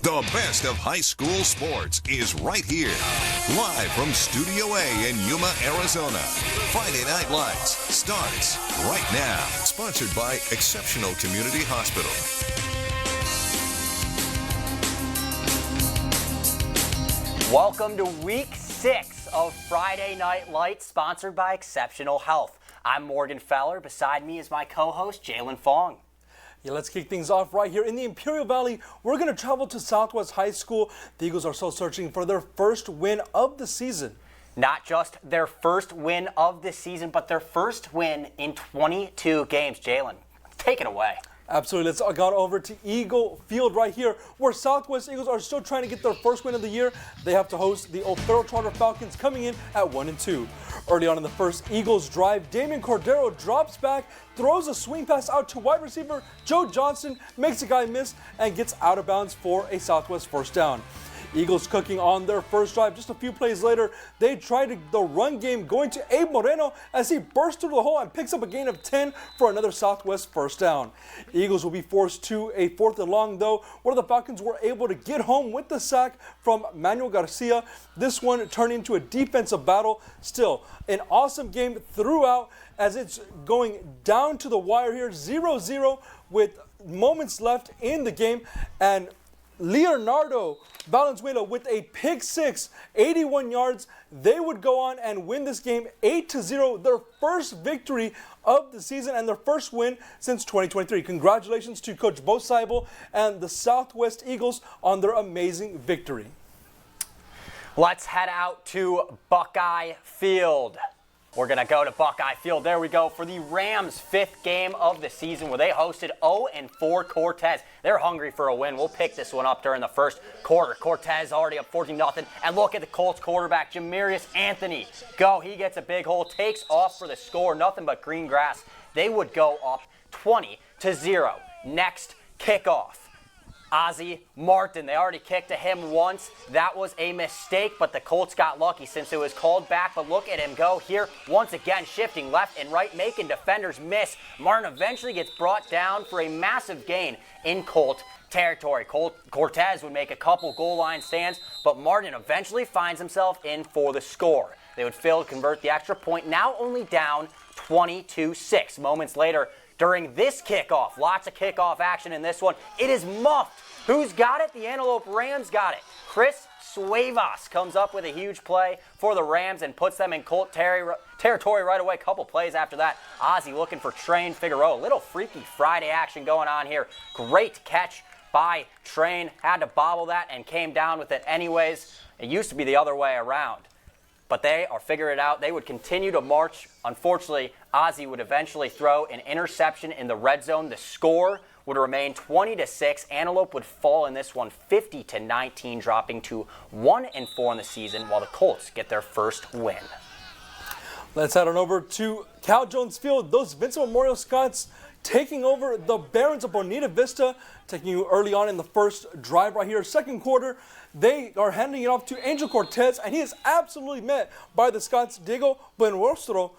The best of high school sports is right here. Live from Studio A in Yuma, Arizona. Friday Night Lights starts right now. Sponsored by Exceptional Community Hospital. Welcome to week 6 of Friday Night Lights, sponsored by Exceptional Health. I'm Morgan Feller. Beside me is my co-host, Jalen Fong. Yeah, let's kick things off right here in the Imperial Valley. We're going to travel to Southwest High School. The Eagles are still searching for their first win of the season. Not just their first win of the season, but their first win in 22 games. Jalen, take it away. Absolutely. Let's go over to Eagle Field right here, where Southwest Eagles are still trying to get their first win of the year. They have to host the O'Farrell Charter Falcons, coming in at 1-2. Early on in the first Eagles drive, Damon Cordero drops back, throws a swing pass out to wide receiver Joe Johnson, makes a guy miss, and gets out of bounds for a Southwest first down. Eagles cooking on their first drive. Just a few plays later, they tried the run game, going to Abe Moreno as he bursts through the hole and picks up a gain of 10 for another Southwest first down. Eagles will be forced to a 4th and long, though, where the Falcons were able to get home with the sack from Manuel Garcia. This one turned into a defensive battle. Still, an awesome game throughout as it's going down to the wire here, 0-0 with moments left in the game, and Leonardo Valenzuela with a pick six, 81 yards. They would go on and win this game 8-0, their first victory of the season and their first win since 2023. Congratulations to Coach Bo Seibel and the Southwest Eagles on their amazing victory. Let's head out to Buckeye Field. We're going to go to Buckeye Field. There we go for the Rams' 5th game of the season, where they hosted 0-4 Cortez. They're hungry for a win. We'll pick this one up during the first quarter. Cortez already up 14-0. And look at the Colts quarterback, Jamarius Anthony. Go. He gets a big hole, takes off for the score. Nothing but green grass. They would go up 20-0. Next kickoff. Ozzie Martin, they already kicked to him once. That was a mistake, but the Colts got lucky since it was called back. But look at him go here once again, shifting left and right, making defenders miss. Martin eventually gets brought down for a massive gain in Colt territory. Cortez would make a couple goal line stands, but Martin eventually finds himself in for the score. They would fail to convert the extra point, now only down 20-6. Moments later, during this kickoff, lots of kickoff action in this one. It is muffed. Who's got it? The Antelope Rams got it. Chris Suevas comes up with a huge play for the Rams and puts them in Colt territory right away. Couple plays after that, Ozzie looking for Train Figueroa. Little Freaky Friday action going on here. Great catch by Train. Had to bobble that and came down with it anyways. It used to be the other way around. But they are figuring it out. They would continue to march. Unfortunately, Ozzie would eventually throw an interception in the red zone. The score would remain 20-6. Antelope would fall in this one 50-19, dropping to 1-4 in the season, while the Colts get their first win. Let's head on over to Cal Jones Field. Those Vincent Memorial Scots taking over the Barons of Bonita Vista, taking you early on in the first drive right here. Second quarter, they are handing it off to Angel Cortez, and he is absolutely met by the Scots, Diego Buenrostro.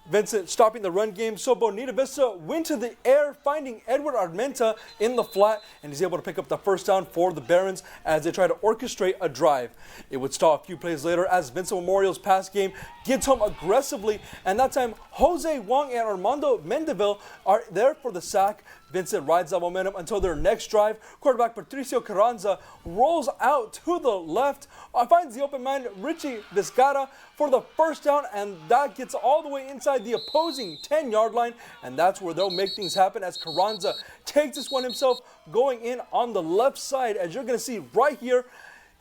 Vincent stopping the run game, so Bonita Vista went to the air, finding Edward Armenta in the flat, and he's able to pick up the first down for the Barons as they try to orchestrate a drive. It would stall a few plays later as Vincent Memorial's pass game gets home aggressively, and that time Jose Wong and Armando Mendeville are there for the sack. Vincent rides that momentum until their next drive. Quarterback Patricio Carranza rolls out to the left, finds the open man Richie Vizcarra for the first down, and that gets all the way inside the opposing 10-yard line, and that's where they'll make things happen as Carranza takes this one himself, going in on the left side, as you're going to see right here.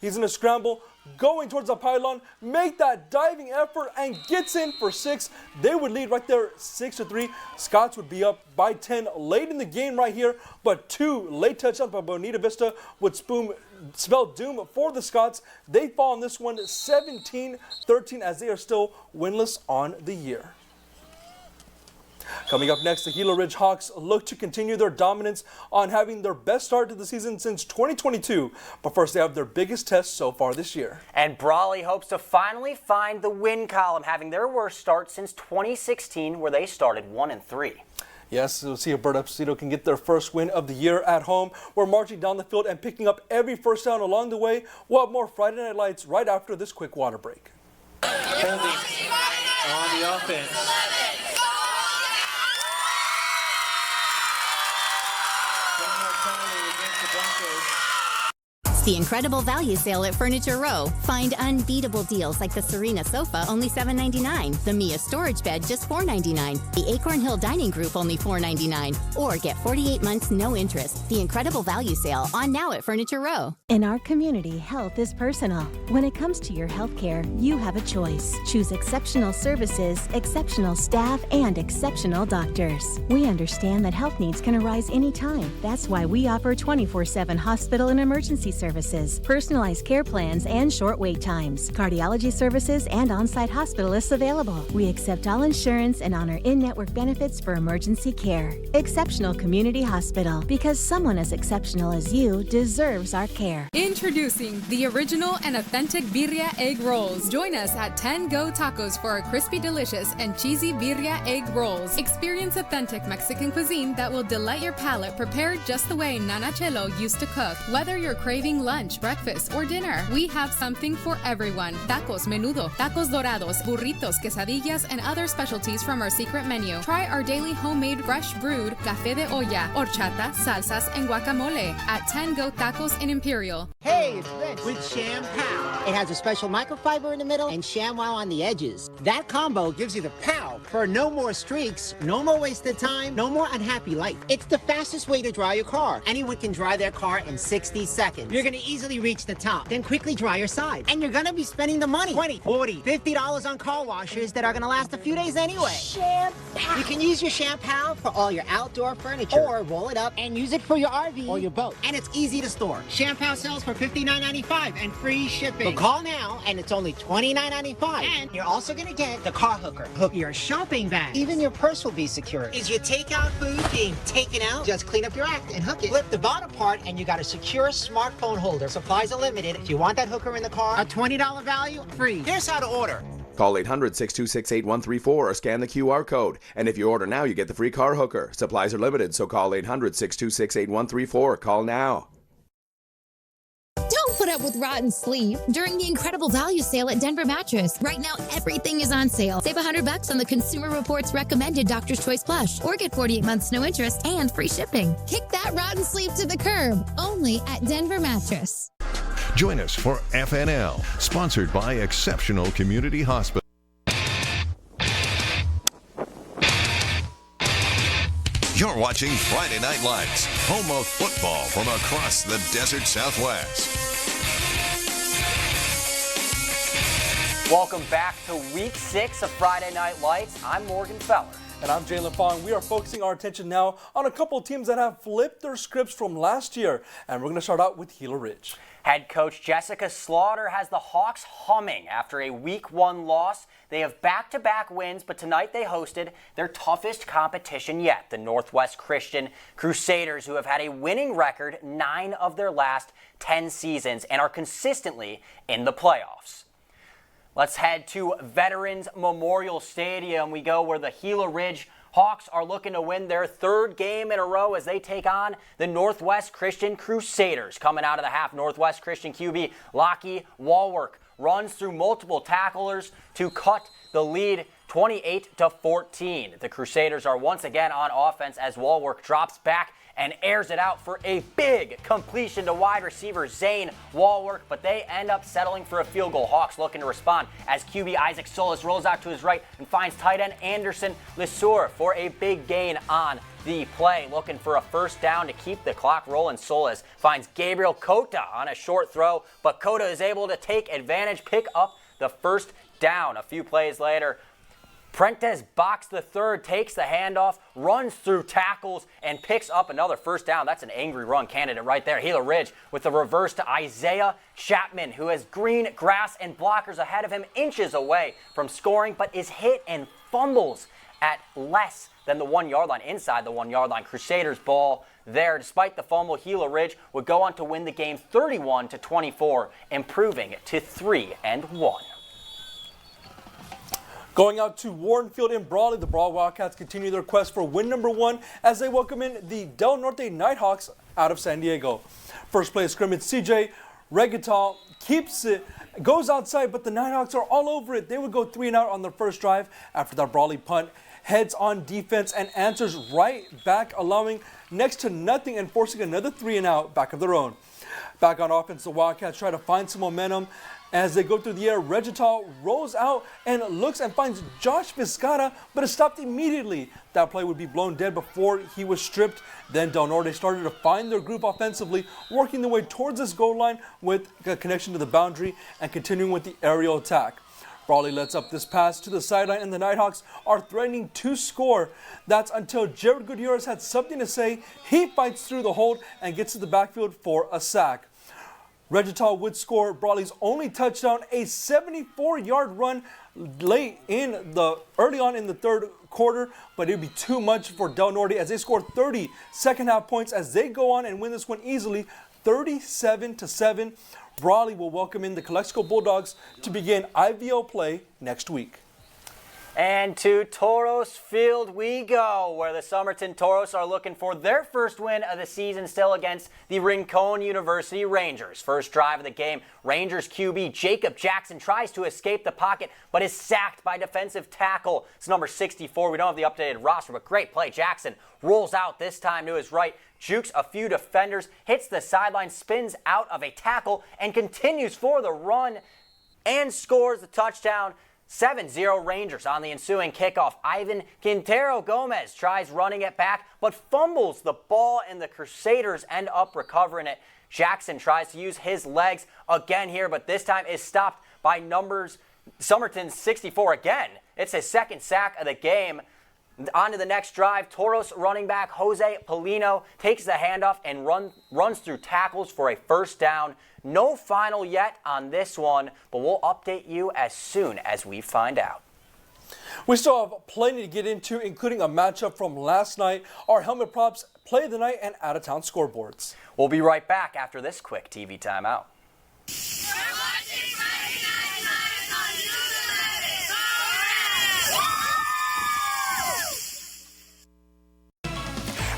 He's in a scramble, going towards the pylon, make that diving effort, and gets in for 6. They would lead right there 6-3. Scots would be up by 10 late in the game right here, but 2 late touchdowns by Bonita Vista would spell doom for the Scots. They fall in this one 17-13 as they are still winless on the year. Coming up next, the Gila Ridge Hawks look to continue their dominance on having their best start to the season since 2022. But first, they have their biggest test so far this year. And Brawley hopes to finally find the win column, having their worst start since 2016, where they started 1-3. Yes, we'll see if Bird Esposito can get their first win of the year at home. We're marching down the field and picking up every first down along the way. We'll have more Friday Night Lights right after this quick water break. Holding on the offense. It's the incredible value sale at Furniture Row. Find unbeatable deals like the Serena sofa, only $7.99. The Mia storage bed, just $4.99. The Acorn Hill dining group, only $4.99. Or get 48 months, no interest. The incredible value sale on now at Furniture Row. In our community, health is personal. When it comes to your health care, you have a choice. Choose exceptional services, exceptional staff, and exceptional doctors. We understand that health needs can arise anytime. That's why we offer 24/7 hospital and emergency services, personalized care plans, and short wait times. Cardiology services and on-site hospitalists available. We accept all insurance and honor in-network benefits for emergency care. Exceptional Community Hospital, because someone as exceptional as you deserves our care. Introducing the original and authentic birria egg rolls. Join us at 10 Go Tacos for our crispy, delicious, and cheesy birria egg rolls. Experience authentic Mexican cuisine that will delight your palate, prepared just the way Nana Chelo used to cook. Whether you're craving lunch, breakfast, or dinner, we have something for everyone. Tacos, menudo, tacos dorados, burritos, quesadillas, and other specialties from our secret menu. Try our daily homemade fresh brewed café de olla, horchata, salsas, and guacamole at 10 Go Tacos in Imperial. Hey, it's Vince with Sham Pow. It has a special microfiber in the middle and ShamWow on the edges. That combo gives you the pow for no more streaks, no more wasted time, no more unhappy life. It's the fastest way to dry your car. Anyone can dry their car in 60 seconds. You're going to easily reach the top, then quickly dry your side. And you're going to be spending the money. $20, $40, $50 on car washers that are going to last a few days anyway. Sham Pow. You can use your Sham Pow for all your outdoor furniture, or roll it up and use it for your RV or your boat. And it's easy to store. Sham Pow sells for $59.95 and free shipping. So call now, and it's only $29.95. And you're also going to get the car hooker. Hook your shopping bag. Even your purse will be secure. Is your takeout food being taken out? Just clean up your act and hook it. Flip the bottom part, and you got a secure smartphone holder. Supplies are limited. If you want that hooker in the car, a $20 value, free. Here's how to order. Call 800-626-8134 or scan the QR code. And if you order now, you get the free car hooker. Supplies are limited, so call 800-626-8134. Call now. Don't put up with rotten sleep during the incredible value sale at Denver Mattress. Right now, everything is on sale. Save $100 on the Consumer Reports recommended Doctor's Choice Plush, or get 48 months no interest and free shipping. Kick that rotten sleep to the curb. Only at Denver Mattress. Join us for FNL, sponsored by Exceptional Community Hospital. You're watching Friday Night Lights, home of football from across the desert Southwest. Welcome back to Week 6 of Friday Night Lights. I'm Morgan Feller. And I'm Jalen Fong. We are focusing our attention now on a couple of teams that have flipped their scripts from last year. And we're going to start out with Gila Ridge. Head coach Jessica Slaughter has the Hawks humming after a Week 1 loss. They have back-to-back wins, but tonight they hosted their toughest competition yet, the Northwest Christian Crusaders, who have had a winning record 9 of their last 10 seasons and are consistently in the playoffs. Let's head to Veterans Memorial Stadium. We go where the Gila Ridge Hawks are looking to win their 3rd game in a row as they take on the Northwest Christian Crusaders. Coming out of the half, Northwest Christian QB Lockie Walwork runs through multiple tacklers to cut the lead 28-14. The Crusaders are once again on offense as Walwork drops back and airs it out for a big completion to wide receiver Zane Walwork, but they end up settling for a field goal. Hawks looking to respond as QB Isaac Solis rolls out to his right and finds tight end Anderson Lesueur for a big gain on the play. Looking for a first down to keep the clock rolling. Solis finds Gabriel Cota on a short throw, but Cota is able to take advantage, pick up the first down. A few plays later, Prentice Box III takes the handoff, runs through tackles, and picks up another first down. That's an angry run candidate right there. Gila Ridge with the reverse to Isaiah Chapman, who has green grass and blockers ahead of him, inches away from scoring, but is hit and fumbles at less than the 1 yard line, inside the 1 yard line. Crusaders ball there. Despite the fumble, Gila Ridge would go on to win the game 31-24, improving to 3-1. Going out to Warren Field in Brawley, the Brawley Wildcats continue their quest for win number 1 as they welcome in the Del Norte Nighthawks out of San Diego. First play of scrimmage, CJ Regatal keeps it, goes outside, but the Nighthawks are all over it. They would go 3 and out on their first drive after that Brawley punt. Heads on defense and answers right back, allowing next to nothing and forcing another 3 and out back of their own. Back on offense, the Wildcats try to find some momentum. As they go through the air, Regital rolls out and looks and finds Josh Vizcarra, but is stopped immediately. That play would be blown dead before he was stripped. Then Del Norte started to find their group offensively, working their way towards this goal line with a connection to the boundary and continuing with the aerial attack. Brawley lets up this pass to the sideline, and the Nighthawks are threatening to score. That's until Jared Gutierrez had something to say. He fights through the hold and gets to the backfield for a sack. Regital would score Brawley's only touchdown, a 74-yard run early on in the third quarter, but it would be too much for Del Norte as they score 30 second-half points as they go on and win this one easily, 37-7. Brawley will welcome in the Calexico Bulldogs to begin IVL play next week. And to Toros Field we go, where the Somerton Toros are looking for their first win of the season, still against the Rincon University Rangers. First drive of the game, Rangers QB Jacob Jackson tries to escape the pocket, but is sacked by defensive tackle. It's number 64. We don't have the updated roster, but great play. Jackson rolls out this time to his right, jukes a few defenders, hits the sideline, spins out of a tackle, and continues for the run and scores the touchdown. 7-0 Rangers on the ensuing kickoff. Ivan Quintero Gomez tries running it back, but fumbles the ball, and the Crusaders end up recovering it. Jackson tries to use his legs again here, but this time is stopped by Somerton's 64 again. It's his second sack of the game. On to the next drive, Toros running back Jose Polino takes the handoff and runs through tackles for a first down. No final yet on this one, but we'll update you as soon as we find out. We still have plenty to get into, including a matchup from last night, our helmet props, play of the night, and out-of-town scoreboards. We'll be right back after this quick TV timeout.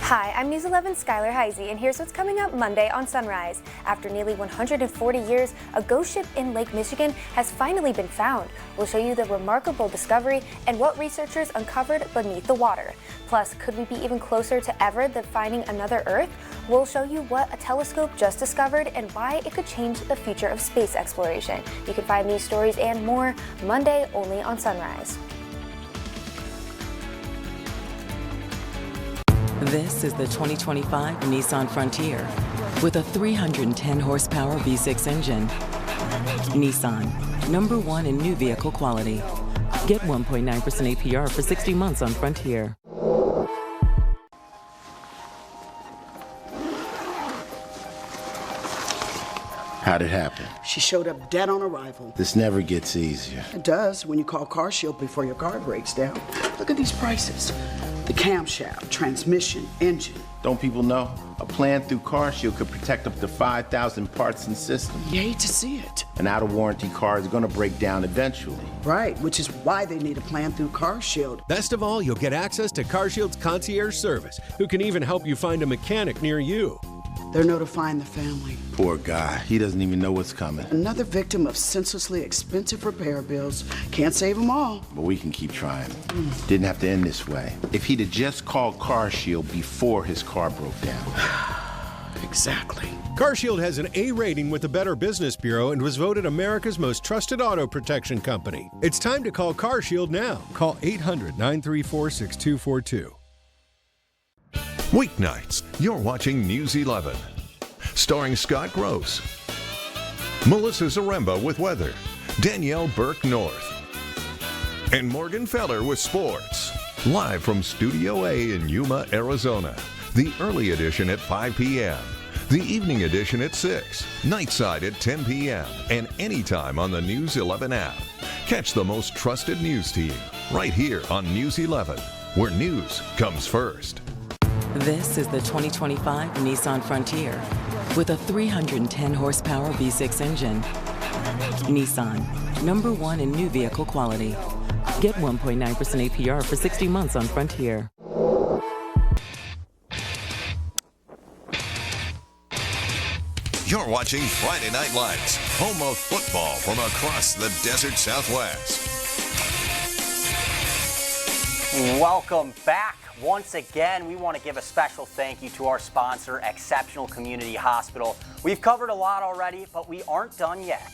Hi, I'm News 11's Skylar Heisey, and here's what's coming up Monday on Sunrise. After nearly 140 years, a ghost ship in Lake Michigan has finally been found. We'll show you the remarkable discovery and what researchers uncovered beneath the water. Plus, could we be even closer to ever than finding another Earth? We'll show you what a telescope just discovered and why it could change the future of space exploration. You can find these stories and more Monday only on Sunrise. This is the 2025 Nissan Frontier with a 310 horsepower V6 engine. Nissan, #1 in new vehicle quality. Get 1.9% APR for 60 months on Frontier. How'd it happen? She showed up dead on arrival. This never gets easier. It does when you call CarShield before your car breaks down. Look at these prices. The camshaft, transmission, engine. Don't people know? A plan through CarShield could protect up to 5,000 parts and systems. You hate to see it. An out-of-warranty car is going to break down eventually. Right, which is why they need a plan through CarShield. Best of all, you'll get access to CarShield's concierge service, who can even help you find a mechanic near you. They're notifying the family. Poor guy. He doesn't even know what's coming. Another victim of senselessly expensive repair bills. Can't save them all. But we can keep trying. Didn't have to end this way. If he'd have just called CarShield before his car broke down. Exactly. CarShield has an A rating with the Better Business Bureau and was voted America's most trusted auto protection company. It's time to call CarShield now. Call 800-934-6242. Weeknights, you're watching News 11. Starring Scott Gross, Melissa Zaremba with weather, Danielle Burke-North, and Morgan Feller with sports. Live from Studio A in Yuma, Arizona. The early edition at 5 p.m., the evening edition at 6, Nightside at 10 p.m., and anytime on the News 11 app. Catch the most trusted news team right here on News 11, where news comes first. This is the 2025 Nissan Frontier with a 310 horsepower V6 engine. Nissan, #1 in new vehicle quality. Get 1.9% APR for 60 months on Frontier. You're watching Friday Night Lights, home of football from across the desert Southwest. Welcome back. Once again, we want to give a special thank you to our sponsor, Exceptional Community Hospital. We've covered a lot already, but we aren't done yet.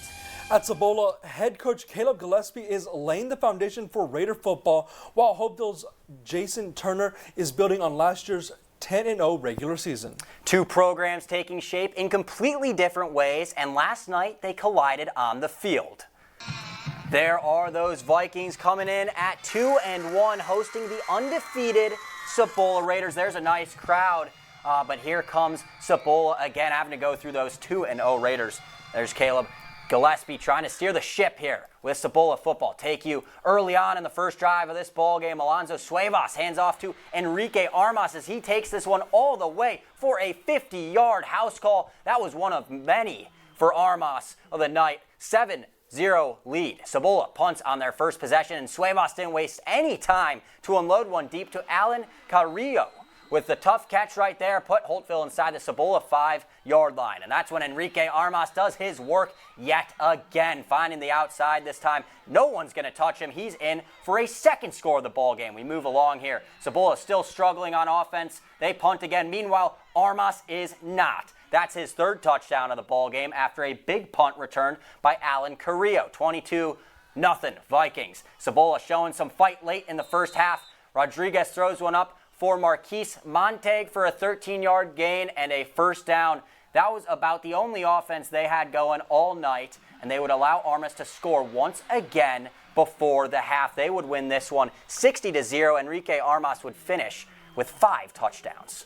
At Cibola, head coach Caleb Gillespie is laying the foundation for Raider football, while Hopedale's Jason Turner is building on last year's 10-0 regular season. Two programs taking shape in completely different ways, and last night they collided on the field. There are those Vikings coming in at 2-1, hosting the undefeated Cibola Raiders. There's a nice crowd, but here comes Cibola again, having to go through those 2-0 Raiders. There's Caleb Gillespie trying to steer the ship here with Cibola football. Take you early on in the first drive of this ball game. Alonzo Suevas hands off to Enrique Armas as he takes this one all the way for a 50-yard house call. That was one of many for Armas of the night. 7-0 lead. Cibola punts on their first possession, and Suevas didn't waste any time to unload one deep to Alan Carrillo. With the tough catch right there, put Holtville inside the Cibola 5-yard line. And that's when Enrique Armas does his work yet again, finding the outside this time. No one's going to touch him. He's in for a second score of the ball game. We move along here. Cibola still struggling on offense. They punt again. Meanwhile, Armas is not. That's his third touchdown of the ball game after a big punt return by Alan Carrillo. 22-0 Vikings. Cibola showing some fight late in the first half. Rodriguez throws one up for Marquise Montag for a 13-yard gain and a first down. That was about the only offense they had going all night, and they would allow Armas to score once again before the half. They would win this one 60-0. Enrique Armas would finish with 5 touchdowns.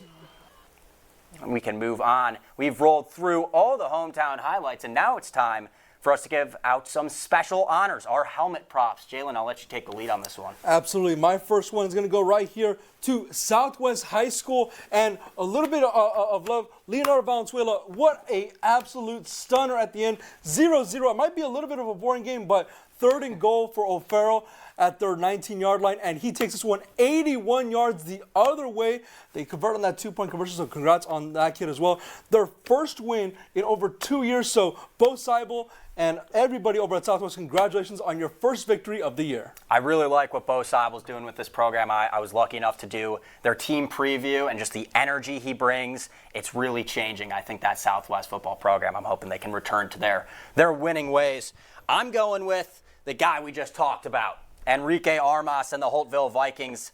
And we can move on. We've rolled through all the hometown highlights, and now it's time for us to give out some special honors, our helmet props. Jalen, I'll let you take the lead on this one. Absolutely. My first one is going to go right here to Southwest High School, and a little bit of love. Leonardo Valenzuela, what a absolute stunner at the end. 0-0. It might be a little bit of a boring game, but 3rd and goal for O'Farrell at their 19-yard line, and he takes this one 81 yards the other way. They convert on that 2-point conversion, so congrats on that kid as well. Their first win in over 2 years, so Bo Seibel and everybody over at Southwest, congratulations on your first victory of the year. I really like what Bo Seibel's doing with this program. I was lucky enough to do their team preview, and just the energy he brings, it's really changing, I think, that Southwest football program. I'm hoping they can return to their winning ways. I'm going with the guy we just talked about, Enrique Armas and the Holtville Vikings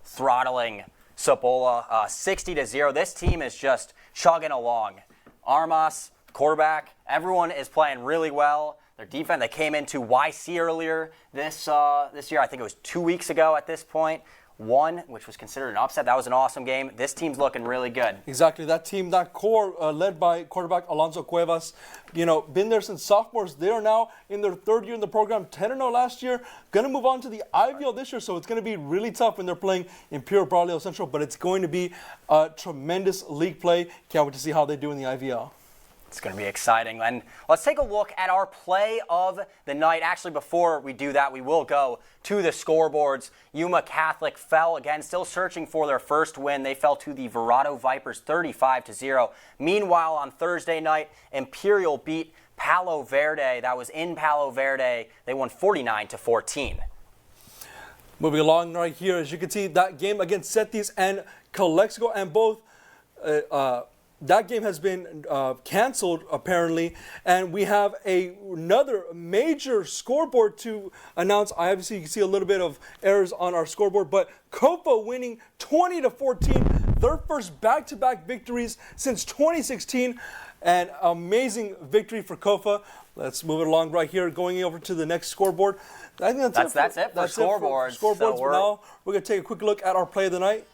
throttling Cibola 60-0. This team is just chugging along. Armas, quarterback, everyone is playing really well. Their defense, they came into YC earlier this year. I think it was 2 weeks ago at this point. Won, which was considered an upset. That was an awesome game. This team's looking really good. Exactly. That team, that core led by quarterback Alonso Cuevas, been there since sophomores. They are now in their 3rd year in the program, 10-0 last year. Going to move on to the IVL this year, so it's going to be really tough when they're playing Imperial Braulio Central, but it's going to be a tremendous league play. Can't wait to see how they do in the IVL. It's going to be exciting. And let's take a look at our play of the night. Actually, before we do that, we will go to the scoreboards. Yuma Catholic fell again, still searching for their first win. They fell to the Verado Vipers 35-0. Meanwhile, on Thursday night, Imperial beat Palo Verde. That was in Palo Verde. They won 49-14. Moving along right here, as you can see, that game against Cetis and Calexico, and both that game has been canceled, apparently, and we have another major scoreboard to announce. Obviously, you can see a little bit of errors on our scoreboard, but Kofa winning 20-14, their first back-to-back victories since 2016, an amazing victory for Kofa. Let's move it along right here, going over to the next scoreboard. I think that's it for scoreboards. So now we're going to take a quick look at our play of the night.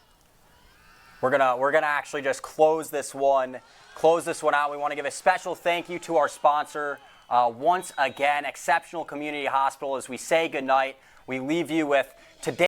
We're gonna actually just close this one out. We want to give a special thank you to our sponsor once again, Exceptional Community Hospital. As we say goodnight, we leave you with today.